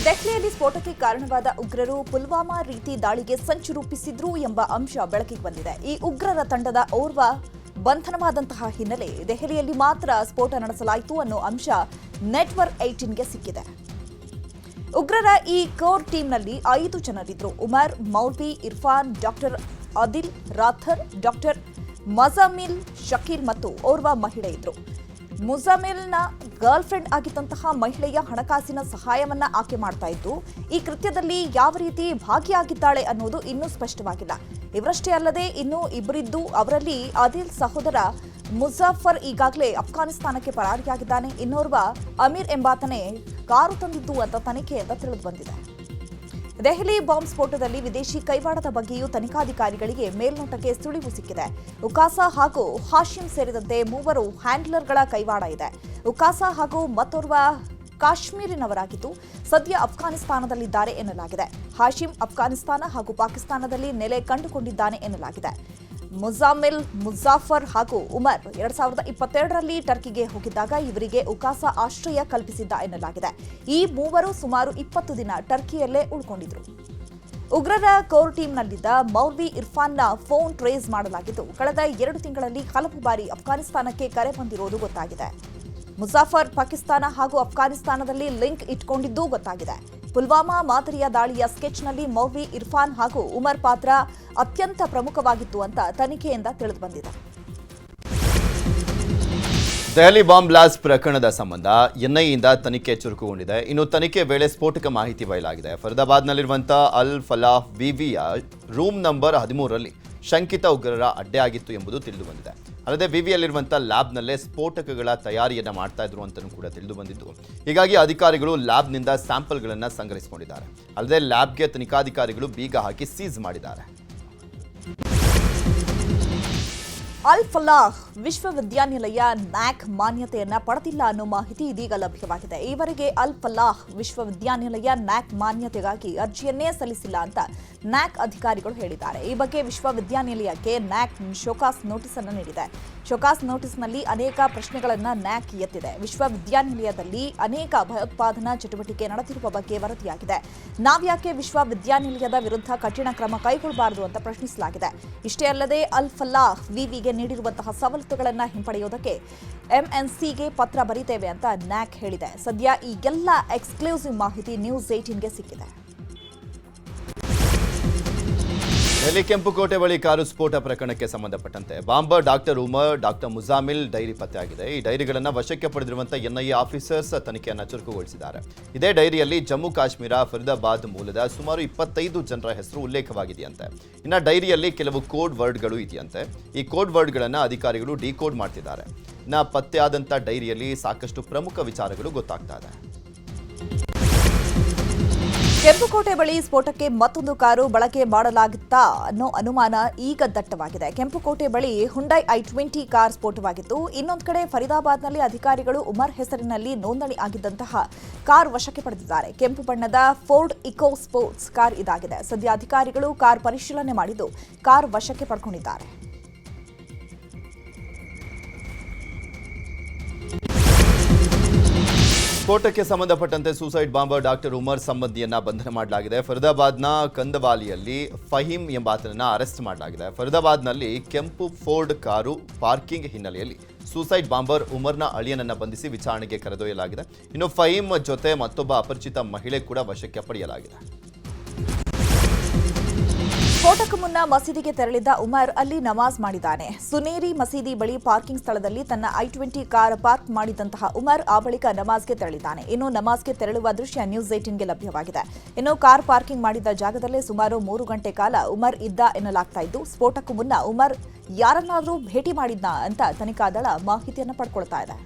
ದೆಹಲಿಯಲ್ಲಿ ಸ್ಫೋಟಕ್ಕೆ ಕಾರಣವಾದ ಉಗ್ರರು ಪುಲ್ವಾಮಾ ರೀತಿ ದಾಳಿಗೆ ಸಂಚು ರೂಪಿಸಿದ್ರು ಎಂಬ ಅಂಶ ಬೆಳಕಿಗೆ ಬಂದಿದೆ. ಈ ಉಗ್ರರ ತಂಡದ ಓರ್ವ ಬಂಧನವಾದಂತಹ ಹಿನ್ನೆಲೆ ದೆಹಲಿಯಲ್ಲಿ ಮಾತ್ರ ಸ್ಫೋಟ ನಡೆಸಲಾಯಿತು ಅನ್ನೋ ಅಂಶ ನೆಟ್ವರ್ಕ್ 18ಗೆ ಸಿಕ್ಕಿದೆ. ಉಗ್ರರ ಈ ಕೋರ್ ಟೀಮ್ನಲ್ಲಿ 5 ಜನರಿದ್ರು. ಉಮರ್, ಮೌಲ್ವಿ, ಇರ್ಫಾನ್, ಡಾಕ್ಟರ್ ಆದಿಲ್ ರಾಥರ್, ಡಾಕ್ಟರ್ ಮಜಾಮಿಲ್ ಶಕೀಲ್ ಮತ್ತು ಓರ್ವ ಮಹಿಳೆ ಇದ್ರು. ಮುಜಾಮಿಲ್ನ ಗರ್ಲ್ ಫ್ರೆಂಡ್ ಆಗಿದ್ದಂತಹ ಮಹಿಳೆಯ ಹಣಕಾಸಿನ ಸಹಾಯವನ್ನ ಆಕೆ ಮಾಡ್ತಾ ಇದ್ದು, ಈ ಕೃತ್ಯದಲ್ಲಿ ಯಾವ ರೀತಿ ಭಾಗಿಯಾಗಿದ್ದಾಳೆ ಅನ್ನೋದು ಇನ್ನೂ ಸ್ಪಷ್ಟವಾಗಿಲ್ಲ. ಇವರಷ್ಟೇ ಅಲ್ಲದೆ ಇನ್ನೂ ಇಬ್ಬರಿದ್ದು, ಅವರಲ್ಲಿ ಆದಿಲ್ ಸಹೋದರ ಮುಜಾಫರ್ ಈಗಾಗಲೇ ಅಫ್ಘಾನಿಸ್ತಾನಕ್ಕೆ ಪರಾರಿಯಾಗಿದ್ದಾನೆ. ಇನ್ನೋರ್ವ ಅಮೀರ್ ಎಂಬಾತನೇ ಕಾರು ತಂದಿದ್ದು ಅಂತ ತನಿಖೆಯಿಂದ ತಿಳಿದು ಬಂದಿದೆ. ದೆಹಲಿ ಬಾಂಬ್ ಸ್ಫೋಟದಲ್ಲಿ ವಿದೇಶಿ ಕೈವಾಡದ ಬಗ್ಗೆಯೂ ತನಿಖಾಧಿಕಾರಿಗಳಿಗೆ ಮೇಲ್ನೋಟಕ್ಕೆ ಸುಳಿವು ಸಿಕ್ಕಿದೆ. ಉಕಾಸಾ ಹಾಗೂ ಹಾಶಿಂ ಸೇರಿದಂತೆ 3 ಹ್ಯಾಂಡ್ಲರ್ಗಳ ಕೈವಾಡ ಇದೆ. ಉಕಾಸಾ ಹಾಗೂ ಮತ್ತೋರ್ವ ಕಾಶ್ಮೀರಿನವರಾಗಿದ್ದು ಸದ್ಯ ಅಫ್ಘಾನಿಸ್ತಾನದಲ್ಲಿದ್ದಾರೆ ಎನ್ನಲಾಗಿದೆ. ಹಾಶಿಂ ಅಫ್ಘಾನಿಸ್ತಾನ ಹಾಗೂ ಪಾಕಿಸ್ತಾನದಲ್ಲಿ ನೆಲೆ ಕಂಡುಕೊಂಡಿದ್ದಾನೆ ಎನ್ನಲಾಗಿದೆ. ಮುಜಾಮಿಲ್, ಮುಜಾಫರ್ ಹಾಗೂ ಉಮರ್ 2022ರಲ್ಲಿ ಟರ್ಕಿಗೆ ಹೋಗಿದ್ದಾಗ ಇವರಿಗೆ ಉಕಾಸಾ ಆಶ್ರಯ ಕಲ್ಪಿಸಿದ್ದ ಎನ್ನಲಾಗಿದೆ. ಈ 3 ಸುಮಾರು 20 ದಿನ ಟರ್ಕಿಯಲ್ಲೇ ಉಳ್ಕೊಂಡಿದ್ರು. ಉಗ್ರರ ಕೋರ್ ಟೀಮ್ನಲ್ಲಿದ್ದ ಮೌಲ್ವಿ ಇರ್ಫಾನ್ನ ಫೋನ್ ಟ್ರೇಸ್ ಮಾಡಲಾಗಿದ್ದು, ಕಳೆದ 2 ತಿಂಗಳಲ್ಲಿ ಹಲವು ಬಾರಿ ಅಫ್ಘಾನಿಸ್ತಾನಕ್ಕೆ ಕರೆ ಬಂದಿರೋದು ಗೊತ್ತಾಗಿದೆ. ಮುಜಾಫರ್ ಪಾಕಿಸ್ತಾನ ಹಾಗೂ ಅಫ್ಘಾನಿಸ್ತಾನದಲ್ಲಿ ಲಿಂಕ್ ಇಟ್ಕೊಂಡಿದ್ದೂ ಗೊತ್ತಾಗಿದೆ. ಪುಲ್ವಾಮಾ ಮಾದರಿಯ ದಾಳಿಯ ಸ್ಕೆಚ್ನಲ್ಲಿ ಮೌಲ್ವಿ, ಇರ್ಫಾನ್ ಹಾಗೂ ಉಮರ್ ಪಾತ್ರ ಅತ್ಯಂತ ಪ್ರಮುಖವಾಗಿತ್ತು ಅಂತ ತನಿಖೆಯಿಂದ ತಿಳಿದುಬಂದಿದೆ. ದೆಹಲಿ ಬಾಂಬ್ ಬ್ಲಾಸ್ಟ್ ಪ್ರಕರಣದ ಸಂಬಂಧ ಎನ್ಐಎಯಿಂದ ತನಿಖೆ ಚುರುಕುಗೊಂಡಿದೆ. ಇನ್ನು ತನಿಖೆ ವೇಳೆ ಸ್ಫೋಟಕ ಮಾಹಿತಿ ಬಯಲಾಗಿದೆ. ಫರೀದಾಬಾದ್ನಲ್ಲಿರುವಂತಹ ಅಲ್ ಫಲಾಹ್ ವಿವಿಯ ರೂಮ್ ನಂಬರ್ 13ರಲ್ಲಿ ಶಂಕಿತ ಉಗ್ರರ ಅಡ್ಡೆಯಾಗಿತ್ತು ಎಂಬುದು ತಿಳಿದು ಬಂದಿದೆ. ಅಲ್ಲದೆ ವಿವಿಯಲ್ಲಿರುವಂತಹ ಲ್ಯಾಬ್ನಲ್ಲೇ ಸ್ಫೋಟಕಗಳ ತಯಾರಿಯನ್ನ ಮಾಡ್ತಾ ಇದ್ರು ಅಂತಲೂ ಕೂಡ ತಿಳಿದು ಬಂದಿದ್ದು, ಹೀಗಾಗಿ ಅಧಿಕಾರಿಗಳು ಲ್ಯಾಬ್ನಿಂದ ಸ್ಯಾಂಪಲ್ಗಳನ್ನು ಸಂಗ್ರಹಿಸಿಕೊಂಡಿದ್ದಾರೆ. ಅಲ್ಲದೆ ಲ್ಯಾಬ್ಗೆ ತನಿಖಾಧಿಕಾರಿಗಳು ಬೀಗ ಹಾಕಿ ಸೀಸ್ ಮಾಡಿದ್ದಾರೆ. ಅಲ್ ಫಲಾಹ್ ವಿಶ್ವವಿದ್ಯಾನಿಲಯ ನ್ಯಾಕ್ ಮಾನ್ಯತೆಯನ್ನ ಪಡೆದಿಲ್ಲ ಅನ್ನೋ ಮಾಹಿತಿ ಇದೀಗ ಲಭ್ಯವಾಗಿದೆ. ಈವರೆಗೆ ಅಲ್ ಫಲಾಹ್ ವಿಶ್ವವಿದ್ಯಾನಿಲಯ ನ್ಯಾಕ್ ಮಾನ್ಯತೆಗಾಗಿ ಅರ್ಜಿಯನ್ನೇ ಸಲ್ಲಿಸಿಲ್ಲ ಅಂತ ನ್ಯಾಕ್ ಅಧಿಕಾರಿಗಳು ಹೇಳಿದ್ದಾರೆ. ಈ ಬಗ್ಗೆ ವಿಶ್ವವಿದ್ಯಾನಿಲಯಕ್ಕೆ ನ್ಯಾಕ್ ಶೋಕಾಸ್ ನೋಟಿಸ್ ಅನ್ನು ನೀಡಿದೆ. ಶೋಕಾಸ್ ನೋಟಿಸ್ನಲ್ಲಿ ಅನೇಕ ಪ್ರಶ್ನೆಗಳನ್ನು ನ್ಯಾಕ್ ಎತ್ತಿದೆ. ವಿಶ್ವವಿದ್ಯಾನಿಲಯದಲ್ಲಿ ಅನೇಕ ಭಯೋತ್ಪಾದನಾ ಚಟುವಟಿಕೆ ನಡೆದಿರುವ ಬಗ್ಗೆ ವರದಿಯಾಗಿದೆ. ನಾವ್ಯಾಕೆ ವಿಶ್ವವಿದ್ಯಾನಿಲಯದ ವಿರುದ್ಧ ಕಠಿಣ ಕ್ರಮ ಕೈಗೊಳ್ಳಬಾರದು ಅಂತ ಪ್ರಶ್ನಿಸಲಾಗಿದೆ. ಇಷ್ಟೇ ಅಲ್ಲದೆ ಅಲ್ ಫಲಾಹ್ ವಿವಿಗೆ ನೀಡಿರುವಂತಹ ಸವಲತ್ತುಗಳನ್ನು ಹಿಂಪಡೆಯುವುದಕ್ಕೆ ಎಂಎನ್ಸಿಗೆ ಪತ್ರ ಬರೀತೇವೆ ಅಂತ ನ್ಯಾಕ್ ಹೇಳಿದೆ. ಸದ್ಯ ಈ ಎಲ್ಲ ಎಕ್ಸ್ಕ್ಲೂಸಿವ್ ಮಾಹಿತಿ ನ್ಯೂಸ್ 18ಗೆ ಸಿಕ್ಕಿದೆ. ದೆಹಲಿ ಕೆಂಪುಕೋಟೆ ಬಳಿ ಕಾರು ಸ್ಫೋಟ ಪ್ರಕರಣಕ್ಕೆ ಸಂಬಂಧಪಟ್ಟಂತೆ bomber doctor Umar, doctor Muzammil dairy ಪತ್ತೆಯಾಗಿದೆ. ಈ ಡೈರಿಗಳನ್ನು ವಶಕ್ಕೆ ಪಡೆದಿರುವಂತಹ ಎನ್ಐಎ ಆಫೀಸರ್ಸ್ ತನಿಖೆಯನ್ನು ಚುರುಕುಗೊಳಿಸಿದ್ದಾರೆ. ಇದೇ ಡೈರಿಯಲ್ಲಿ ಜಮ್ಮು ಕಾಶ್ಮೀರ ಫರೀದಾಬಾದ್ ಮೂಲದ ಸುಮಾರು 25 ಜನರ ಹೆಸರು ಉಲ್ಲೇಖವಾಗಿದೆಯಂತೆ. ಇನ್ನು ಡೈರಿಯಲ್ಲಿ ಕೆಲವು ಕೋಡ್ ವರ್ಡ್ಗಳು ಇದೆಯಂತೆ. ಈ ಕೋಡ್ ವರ್ಡ್ಗಳನ್ನು ಅಧಿಕಾರಿಗಳು ಡಿಕೋಡ್ ಮಾಡ್ತಿದ್ದಾರೆ. ಇನ್ನು ಪತ್ತೆಯಾದಂಥ ಡೈರಿಯಲ್ಲಿ ಸಾಕಷ್ಟು ಪ್ರಮುಖ ವಿಚಾರಗಳು ಗೊತ್ತಾಗ್ತಾ ಇದೆ. ಕೆಂಪುಕೋಟೆ ಬಳಿ ಸ್ಫೋಟಕ್ಕೆ ಮತ್ತೊಂದು ಕಾರು ಬಳಕೆ ಮಾಡಲಾಗುತ್ತಾ ಅನ್ನೋ ಅನುಮಾನ ಈಗ ದಟ್ಟವಾಗಿದೆ. ಕೆಂಪುಕೋಟೆ ಬಳಿ ಹುಂಡೈ i20 ಕಾರ್ ಸ್ಫೋಟವಾಗಿತ್ತು. ಇನ್ನೊಂದು ಕಡೆ ಫರೀದಾಬಾದ್ನಲ್ಲಿ ಅಧಿಕಾರಿಗಳು ಉಮರ್ ಹೆಸರಿನಲ್ಲಿ ನೋಂದಣಿ ಆಗಿದ್ದಂತಹ ಕಾರ್ ವಶಕ್ಕೆ ಪಡೆದಿದ್ದಾರೆ. ಕೆಂಪು ಬಣ್ಣದ ಫೋರ್ಡ್ ಇಕೋ ಸ್ಪೋರ್ಟ್ಸ್ ಕಾರ್ ಇದಾಗಿದೆ. ಸದ್ಯ ಅಧಿಕಾರಿಗಳು ಕಾರ್ ಪರಿಶೀಲನೆ ಮಾಡಿದ್ದು ಕಾರ್ ವಶಕ್ಕೆ ಪಡ್ಕೊಂಡಿದ್ದಾರೆ. ಸ್ಫೋಟಕ್ಕೆ ಸಂಬಂಧಪಟ್ಟಂತೆ ಸೂಸೈಡ್ ಬಾಂಬರ್ ಡಾಕ್ಟರ್ ಉಮರ್ ಸಂಬಂಧಿಯನ್ನ ಬಂಧನ ಮಾಡಲಾಗಿದೆ. ಫರೀದಾಬಾದ್ನ ಕಂದವಾಲಿಯಲ್ಲಿ ಫಹೀಮ್ ಎಂಬಾತನನ್ನ ಅರೆಸ್ಟ್ ಮಾಡಲಾಗಿದೆ. ಫರೀದಾಬಾದ್ನಲ್ಲಿ ಕೆಂಪು ಫೋರ್ಡ್ ಕಾರು ಪಾರ್ಕಿಂಗ್ ಹಿನ್ನೆಲೆಯಲ್ಲಿ ಸೂಸೈಡ್ ಬಾಂಬರ್ ಉಮರ್ನ ಅಳಿಯನನ್ನ ಬಂಧಿಸಿ ವಿಚಾರಣೆಗೆ ಕರೆದೊಯ್ಯಲಾಗಿದೆ. ಇನ್ನು ಫಹೀಮ್ ಜೊತೆ ಮತ್ತೊಬ್ಬ ಅಪರಿಚಿತ ಮಹಿಳೆ ಕೂಡ ವಶಕ್ಕೆ ಪಡೆಯಲಾಗಿದೆ. ಸ್ಫೋಟಕ್ಕೂ ಮುನ್ನ ಮಸೀದಿಗೆ ತೆರಳಿದ್ದ ಉಮರ್ ಅಲ್ಲಿ ನಮಾಜ್ ಮಾಡಿದ್ದಾನೆ. ಸುನೇರಿ ಮಸೀದಿ ಬಳಿ ಪಾರ್ಕಿಂಗ್ ಸ್ಥಳದಲ್ಲಿ ತನ್ನ i20 ಕಾರ್ ಪಾರ್ಕ್ ಮಾಡಿದಂತಹ ಉಮರ್ ಆ ಬಳಿಕ ನಮಾಜ್ಗೆ ತೆರಳಿದ್ದಾನೆ. ಇನ್ನು ನಮಾಜ್ಗೆ ತೆರಳುವ ದೃಶ್ಯ ನ್ಯೂಸ್ 18ಗೆ ಲಭ್ಯವಾಗಿದೆ. ಇನ್ನು ಕಾರ್ ಪಾರ್ಕಿಂಗ್ ಮಾಡಿದ ಜಾಗದಲ್ಲೇ ಸುಮಾರು 3 ಗಂಟೆ ಕಾಲ ಉಮರ್ ಇದ್ದ ಎನ್ನಲಾಗ್ತಾ ಇದ್ದು, ಸ್ಫೋಟಕ್ಕೂ ಮುನ್ನ ಉಮರ್ ಯಾರನ್ನಾದರೂ ಭೇಟಿ ಮಾಡಿದ್ನಾ ಅಂತ ತನಿಖಾ ದಳ ಮಾಹಿತಿಯನ್ನು ಪಡ್ಕೊಳ್ತಾ ಇದೆ.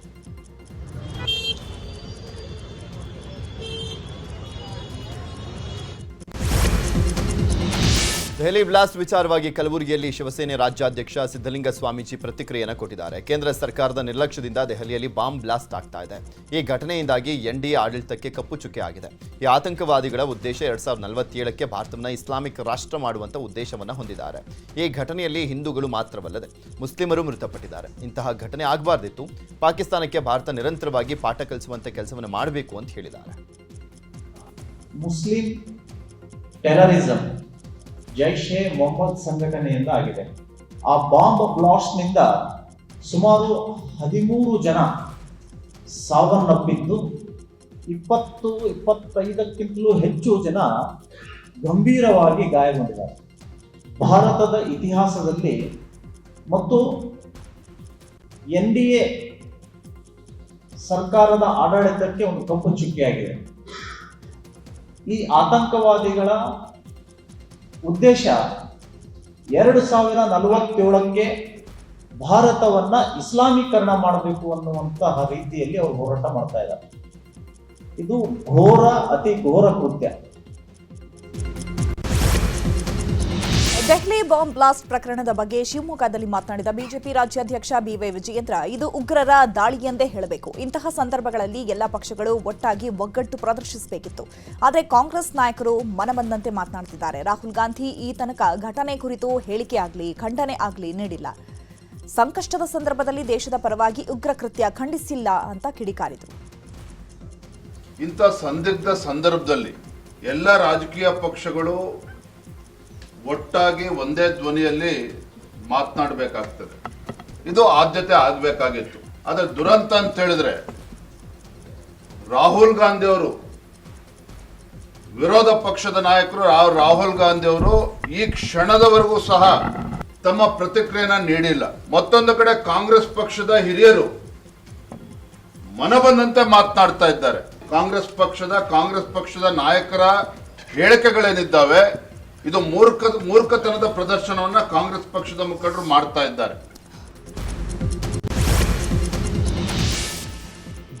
ದೆಹಲಿ ಬ್ಲಾಸ್ಟ್ ವಿಚಾರವಾಗಿ ಕಲಬುರಗಿಯಲ್ಲಿ ಶಿವಸೇನೆ ರಾಜ್ಯಾಧ್ಯಕ್ಷ ಸಿದ್ದಲಿಂಗ ಸ್ವಾಮೀಜಿ ಪ್ರತಿಕ್ರಿಯೆಯನ್ನು ಕೊಟ್ಟಿದ್ದಾರೆ. ಕೇಂದ್ರ ಸರ್ಕಾರದ ನಿರ್ಲಕ್ಷ್ಯದಿಂದ ದೆಹಲಿಯಲ್ಲಿ ಬಾಂಬ್ ಬ್ಲಾಸ್ಟ್ ಆಗ್ತಾ ಇದೆ. ಈ ಘಟನೆಯಿಂದಾಗಿ ಎನ್ಡಿಎ ಆಡಳಿತಕ್ಕೆ ಕಪ್ಪು ಚುಕ್ಕೆ ಆಗಿದೆ. ಈ ಆತಂಕವಾದಿಗಳ ಉದ್ದೇಶ 2047ಕ್ಕೆ ಭಾರತವನ್ನು ಇಸ್ಲಾಮಿಕ್ ರಾಷ್ಟ್ರ ಮಾಡುವಂತ ಉದ್ದೇಶವನ್ನು ಹೊಂದಿದ್ದಾರೆ. ಈ ಘಟನೆಯಲ್ಲಿ ಹಿಂದೂಗಳು ಮಾತ್ರವಲ್ಲದೆ ಮುಸ್ಲಿಮರು ಮೃತಪಟ್ಟಿದ್ದಾರೆ. ಇಂತಹ ಘಟನೆ ಆಗಬಾರ್ದಿತ್ತು. ಪಾಕಿಸ್ತಾನಕ್ಕೆ ಭಾರತ ನಿರಂತರವಾಗಿ ಪಾಠ ಕಲಿಸುವಂತ ಕೆಲಸವನ್ನು ಮಾಡಬೇಕು ಅಂತ ಹೇಳಿದ್ದಾರೆ. ಮುಸ್ಲಿಂ ಟೆರರಿಸಂ ಜೈಷ್ ಎ ಮೊಹಮ್ಮದ್ ಸಂಘಟನೆಯಿಂದ ಆಗಿದೆ. ಆ ಬಾಂಬ್ ಬ್ಲಾಸ್ಟ್ನಿಂದ ಸುಮಾರು 13 ಜನ ಸಾವನ್ನಪ್ಪಿದ್ದು, 20-25ಕ್ಕಿಂತಲೂ ಹೆಚ್ಚು ಜನ ಗಂಭೀರವಾಗಿ ಗಾಯಗೊಂಡಿದ್ದಾರೆ. ಭಾರತದ ಇತಿಹಾಸದಲ್ಲಿ ಮತ್ತು NDA ಸರ್ಕಾರದ ಆಡಳಿತಕ್ಕೆ ಒಂದು ಕಪ್ಪು ಚುಕ್ಕೆಯಾಗಿದೆ. ಈ ಆತಂಕವಾದಿಗಳ ಉದ್ದೇಶ 2047ಕ್ಕೆ ಭಾರತವನ್ನ ಇಸ್ಲಾಮೀಕರಣ ಮಾಡಬೇಕು ಅನ್ನುವಂತಹ ರೀತಿಯಲ್ಲಿ ಅವರು ಹೋರಾಟ ಮಾಡ್ತಾ ಇದ್ದಾರೆ. ಇದು ಅತಿ ಘೋರ ಕೃತ್ಯ. ದೆಹಲಿ ಬಾಂಬ್ ಬ್ಲಾಸ್ಟ್ ಪ್ರಕರಣದ ಬಗ್ಗೆ ಶಿವಮೊಗ್ಗದಲ್ಲಿ ಮಾತನಾಡಿದ ಬಿಜೆಪಿ ರಾಜ್ಯಾಧ್ಯಕ್ಷ ಬಿವೈ ವಿಜಯೇಂದ್ರ, ಇದು ಉಗ್ರರ ದಾಳಿ ಎಂದೇ ಹೇಳಬೇಕು. ಇಂತಹ ಸಂದರ್ಭಗಳಲ್ಲಿ ಎಲ್ಲ ಪಕ್ಷಗಳು ಒಟ್ಟಾಗಿ ಒಗ್ಗಟ್ಟು ಪ್ರದರ್ಶಿಸಬೇಕಿತ್ತು. ಆದರೆ ಕಾಂಗ್ರೆಸ್ ನಾಯಕರು ಮನಬಂದಂತೆ ಮಾತನಾಡುತ್ತಿದ್ದಾರೆ. ರಾಹುಲ್ ಗಾಂಧಿ ಈ ತನಕ ಘಟನೆ ಕುರಿತು ಹೇಳಿಕೆ ಆಗಲಿ ಖಂಡನೆ ಆಗಲಿ ನೀಡಿಲ್ಲ. ಸಂಕಷ್ಟದ ಸಂದರ್ಭದಲ್ಲಿ ದೇಶದ ಪರವಾಗಿ ಉಗ್ರ ಕೃತ್ಯ ಖಂಡಿಸಿಲ್ಲ ಅಂತ ಕಿಡಿಕಾರಿದರು. ಇಂಥ ಸಂದಿಗ್ಧ ಸಂದರ್ಭದಲ್ಲಿ ಎಲ್ಲ ರಾಜಕೀಯ ಪಕ್ಷಗಳು ಒಟ್ಟಾಗಿ ಒಂದೇ ಧ್ವನಿಯಲ್ಲಿ ಮಾತನಾಡಬೇಕಾಗ್ತದೆ. ಇದು ಆದ್ಯತೆ ಆಗಬೇಕಾಗಿತ್ತು. ಆದರೆ ದುರಂತ ಅಂತ ಹೇಳಿದ್ರೆ ರಾಹುಲ್ ಗಾಂಧಿ ಅವರು, ವಿರೋಧ ಪಕ್ಷದ ನಾಯಕರು ರಾಹುಲ್ ಗಾಂಧಿ ಅವರು ಈ ಕ್ಷಣದವರೆಗೂ ಸಹ ತಮ್ಮ ಪ್ರತಿಕ್ರಿಯೆನ ನೀಡಿಲ್ಲ. ಮತ್ತೊಂದು ಕಡೆ ಕಾಂಗ್ರೆಸ್ ಪಕ್ಷದ ಹಿರಿಯರು ಮನಬಂದಂತೆ ಮಾತನಾಡ್ತಾ ಇದ್ದಾರೆ. ಕಾಂಗ್ರೆಸ್ ಪಕ್ಷದ ನಾಯಕರ ಹೇಳಿಕೆಗಳೇನಿದ್ದಾವೆ, ಇದು ಮೂರ್ಖತನದ ಪ್ರದರ್ಶನವನ್ನ ಕಾಂಗ್ರೆಸ್ ಪಕ್ಷದ ಮುಖಂಡರು ಮಾಡ್ತಾ ಇದ್ದಾರೆ.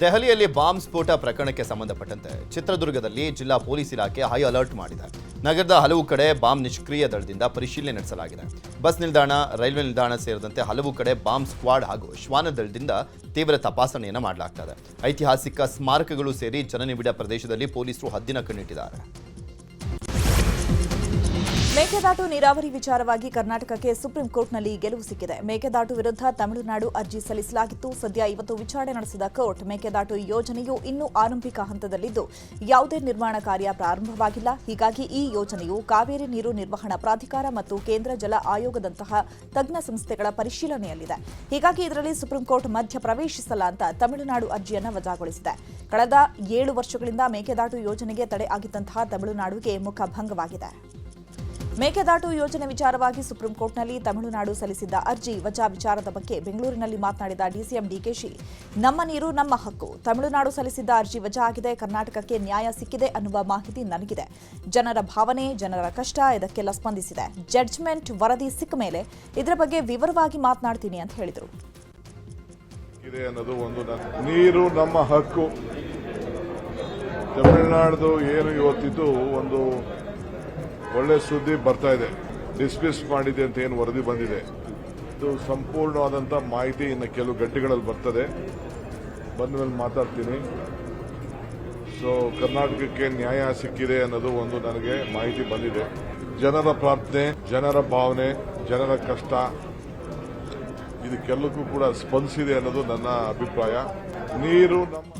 ದೆಹಲಿಯಲ್ಲಿ ಬಾಂಬ್ ಸ್ಫೋಟ ಪ್ರಕರಣಕ್ಕೆ ಸಂಬಂಧಪಟ್ಟಂತೆ ಚಿತ್ರದುರ್ಗದಲ್ಲಿ ಜಿಲ್ಲಾ ಪೊಲೀಸ್ ಇಲಾಖೆ ಹೈ ಅಲರ್ಟ್ ಮಾಡಿದೆ. ನಗರದ ಹಲವು ಕಡೆ ಬಾಂಬ್ ನಿಷ್ಕ್ರಿಯ ದಳದಿಂದ ಪರಿಶೀಲನೆ ನಡೆಸಲಾಗಿದೆ. ಬಸ್ ನಿಲ್ದಾಣ, ರೈಲ್ವೆ ನಿಲ್ದಾಣ ಸೇರಿದಂತೆ ಹಲವು ಕಡೆ ಬಾಂಬ್ ಸ್ಕ್ವಾಡ್ ಹಾಗೂ ಶ್ವಾನ ದಳದಿಂದ ತೀವ್ರ ತಪಾಸಣೆಯನ್ನು ಮಾಡಲಾಗ್ತದೆ. ಐತಿಹಾಸಿಕ ಸ್ಮಾರಕಗಳು ಸೇರಿ ಜನನಿಬಿಡ ಪ್ರದೇಶದಲ್ಲಿ ಪೊಲೀಸರು ಹದ್ದಿನ ಕಣ್ಣಿಟ್ಟಿದ್ದಾರೆ. ಮೇಕೆದಾಟು ನೀರಾವರಿ ವಿಚಾರವಾಗಿ ಕರ್ನಾಟಕಕ್ಕೆ ಸುಪ್ರೀಂ ಕೋರ್ಟ್ನಲ್ಲಿ ಗೆಲುವು ಸಿಕ್ಕಿದೆ. ಮೇಕೆದಾಟು ವಿರುದ್ಧ ತಮಿಳುನಾಡು ಅರ್ಜಿ ಸಲ್ಲಿಸಲಾಗಿತ್ತು. ಸದ್ಯ ಇವತ್ತು ವಿಚಾರಣೆ ನಡೆಸಿದ ಕೋರ್ಟ್, ಮೇಕೆದಾಟು ಯೋಜನೆಯು ಇನ್ನೂ ಆರಂಭಿಕ ಹಂತದಲ್ಲಿದ್ದು ಯಾವುದೇ ನಿರ್ಮಾಣ ಕಾರ್ಯ ಪ್ರಾರಂಭವಾಗಿಲ್ಲ. ಹೀಗಾಗಿ ಈ ಯೋಜನೆಯು ಕಾವೇರಿ ನೀರು ನಿರ್ವಹಣಾ ಪ್ರಾಧಿಕಾರ ಮತ್ತು ಕೇಂದ್ರ ಜಲ ಆಯೋಗದಂತಹ ತಜ್ಞ ಸಂಸ್ಥೆಗಳ ಪರಿಶೀಲನೆಯಲ್ಲಿದೆ. ಹೀಗಾಗಿ ಇದರಲ್ಲಿ ಸುಪ್ರೀಂ ಕೋರ್ಟ್ ಮಧ್ಯ ಪ್ರವೇಶಿಸಲ್ಲ ಅಂತ ತಮಿಳುನಾಡು ಅರ್ಜಿಯನ್ನು ವಜಾಗೊಳಿಸಿದೆ. ಕಳೆದ 7 ವರ್ಷಗಳಿಂದ ಮೇಕೆದಾಟು ಯೋಜನೆಗೆ ತಡೆ ಆಗಿದ್ದಂತಹ ತಮಿಳುನಾಡುಗೆ ಮುಖಭಂಗವಾಗಿದೆ. ಮೇಕೆದಾಟು ಯೋಜನೆ ವಿಚಾರವಾಗಿ ಸುಪ್ರೀಂ ಕೋರ್ಟ್ನಲ್ಲಿ ತಮಿಳುನಾಡು ಸಲ್ಲಿಸಿದ್ದ ಅರ್ಜಿ ವಜಾ ವಿಚಾರದ ಬಗ್ಗೆ ಬೆಂಗಳೂರಿನಲ್ಲಿ ಮಾತನಾಡಿದ ಡಿಸಿಎಂ ಡಿಕೆಶಿ, ನಮ್ಮ ನೀರು ನಮ್ಮ ಹಕ್ಕು. ತಮಿಳುನಾಡು ಸಲ್ಲಿಸಿದ್ದ ಅರ್ಜಿ ವಜಾ ಆಗಿದೆ. ಕರ್ನಾಟಕಕ್ಕೆ ನ್ಯಾಯ ಸಿಕ್ಕಿದೆ ಅನ್ನುವ ಮಾಹಿತಿ ನನಗಿದೆ. ಜನರ ಭಾವನೆ, ಜನರ ಕಷ್ಟ ಇದಕ್ಕೆಲ್ಲ ಸ್ಪಂದಿಸಿದೆ. ಜಡ್ಜ್ಮೆಂಟ್ ವರದಿ ಸಿಕ್ಕ ಮೇಲೆ ಇದರ ಬಗ್ಗೆ ವಿವರವಾಗಿ ಮಾತನಾಡ್ತೀನಿ ಅಂತ ಹೇಳಿದರು. ನೀರು ನಮ್ಮ ಹಕ್ಕು. ತಮಿಳುನಾಡು ಏನು ಇವತ್ತಿದ್ದು ಒಂದು ಒಳ್ಳೆ ಸುದ್ದಿ ಬರ್ತಾ ಇದೆ. ಡಿಸ್ಮಿಸ್ ಮಾಡಿದೆ ಅಂತ ಏನು ವರದಿ ಬಂದಿದೆ, ಇದು ಸಂಪೂರ್ಣವಾದಂಥ ಮಾಹಿತಿ ಇನ್ನು ಕೆಲವು ಗಂಟೆಗಳಲ್ಲಿ ಬರ್ತದೆ. ಬಂದ ಮೇಲೆ ಮಾತಾಡ್ತೀನಿ. ಸೊ ಕರ್ನಾಟಕಕ್ಕೆ ನ್ಯಾಯ ಸಿಕ್ಕಿದೆ ಅನ್ನೋದು ಒಂದು ನನಗೆ ಮಾಹಿತಿ ಬಂದಿದೆ. ಜನರ ಪ್ರಾರ್ಥನೆ, ಜನರ ಭಾವನೆ, ಜನರ ಕಷ್ಟ ಇದಕ್ಕೆಲ್ಲಕ್ಕೂ ಕೂಡ ಸ್ಪಂದಿಸಿದೆ ಅನ್ನೋದು ನನ್ನ ಅಭಿಪ್ರಾಯ. ನೀರು ನಮ್ಮ